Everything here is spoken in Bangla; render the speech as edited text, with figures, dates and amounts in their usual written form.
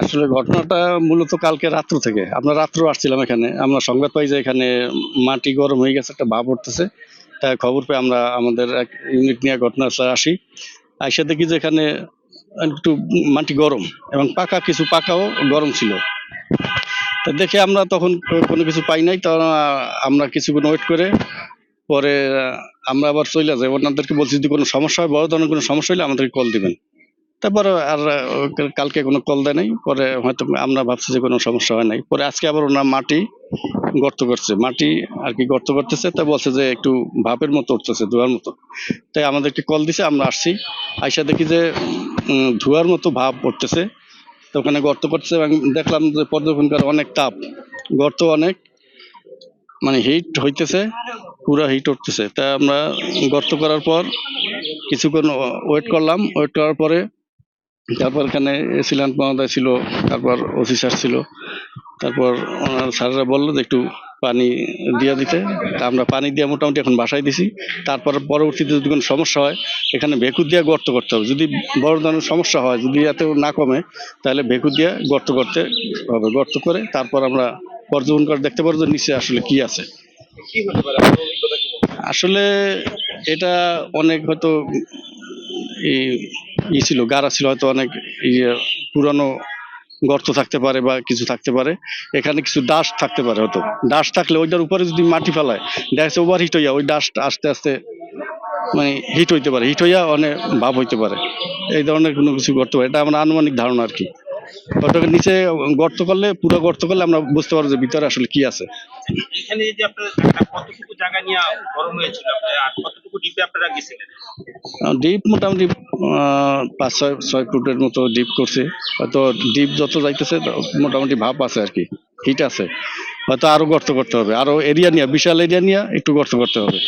আসলে ঘটনাটা মূলত কালকে রাত্র থেকে, আমরা রাত্র আসছিলাম এখানে, আমরা সংবাদ পাই যে এখানে মাটি গরম হয়ে গেছে, একটা ভাব উঠতেছে। তাই খবর পেয়ে আমরা আমাদের এক ইউনিট নিয়ে ঘটনাস্থলে আসি। আইসা দেখি যে এখানে একটু মাটি গরম এবং কিছু পাকাও গরম ছিল। তা দেখে আমরা তখন কোনো কিছু পাই নাই, তখন আমরা কিছুক্ষণ ওয়েট করে পরে আমরা আবার চলে যাই। ওনাদেরকে বলছি যদি কোনো সমস্যা হয়, বড় ধরনের কোনো সমস্যা হলে আমাদেরকে কল দিবেন। তারপরে আর কালকে কোনো কল দেয় নাই। পরে হয়তো আমরা ভাবছি যে কোনো সমস্যা হয় নাই। পরে আজকে আবার ওনার মাটি গর্ত করছে, মাটি আর কি গর্ত করতেছে। তা বলছে যে একটু ভাপের মতো উঠতেছে, ধোঁয়ার মতো। তাই আমাদেরকে কল দিছে, আমরা আসছি। আইসা দেখি যে ধোঁয়ার মতো ভাপ উঠতেছে। তো ওখানে গর্ত করতেছে এবং দেখলাম যে পর্যবেক্ষণকার অনেক তাপ, গর্ত অনেক মানে হিট হইতেছে, পুরা হিট উঠতেছে। তা আমরা গর্ত করার পর কিছুক্ষণ ওয়েট করলাম। ওয়েট করার পরে তারপর এখানে এসিল্যান্ড মহোদয় ছিল, তারপর ওসি স্যার ছিল। তারপর ওনার স্যাররা বললো যে একটু পানি দিয়ে দিতে। তা আমরা পানি দিয়ে মোটামুটি এখন বাসায় দিছি। তারপর পরবর্তীতে যদি কোনো সমস্যা হয়, এখানে ভেকু দিয়ে গর্ত করতে হবে। যদি বড় ধরনের সমস্যা হয়, যদি এতেও না কমে, তাহলে ভেকু দিয়ে গর্ত করতে হবে। গর্ত করে তারপর আমরা পর্যবেক্ষণ করে দেখতে পারবো যে নিচে আসলে কি আছে। আসলে এটা অনেক হয়তো ছিল, গাড়া ছিল, হয়তো অনেক পুরানো গর্ত থাকতে পারে বা কিছু থাকতে পারে। এখানে কিছু ডাস্ট থাকতে পারে, হয়তো ডাস্ট থাকলে ওইটার উপরে যদি মাটি ফেলায়, দেখা যাচ্ছে ওভার হিট হইয়া ওই ডাস্ট আস্তে আস্তে মানে হিট হইতে পারে, হিট হইয়া অনেক ভাব হইতে পারে। এই ধরনের কোনো কিছু করতে পারে, এটা আমার আনুমানিক ধারণা আর কি। ওটাকে নিচে গর্ত করলে, পুরো গর্ত করলে আমরা বুঝতে পারবো যে ভিতরে আসলে কি আছে। এখানে যে আপনারা কতটুকু জায়গা নিয়ে গরম হয়েছিল, আর কতটুকু ডিপে আপনারা গেছিলেন? ডিপ মোটামুটি 5-6 ফুটের মতো ডিপ করছে। হয়তো ডিপ যত যাইতেছে মোটামুটি ভাব আছে আর কি, হিট আছে। হয়তো আরো গর্ত করতে হবে, আরো এরিয়া নিয়ে, বিশাল এরিয়া নিয়ে একটু গর্ত করতে হবে।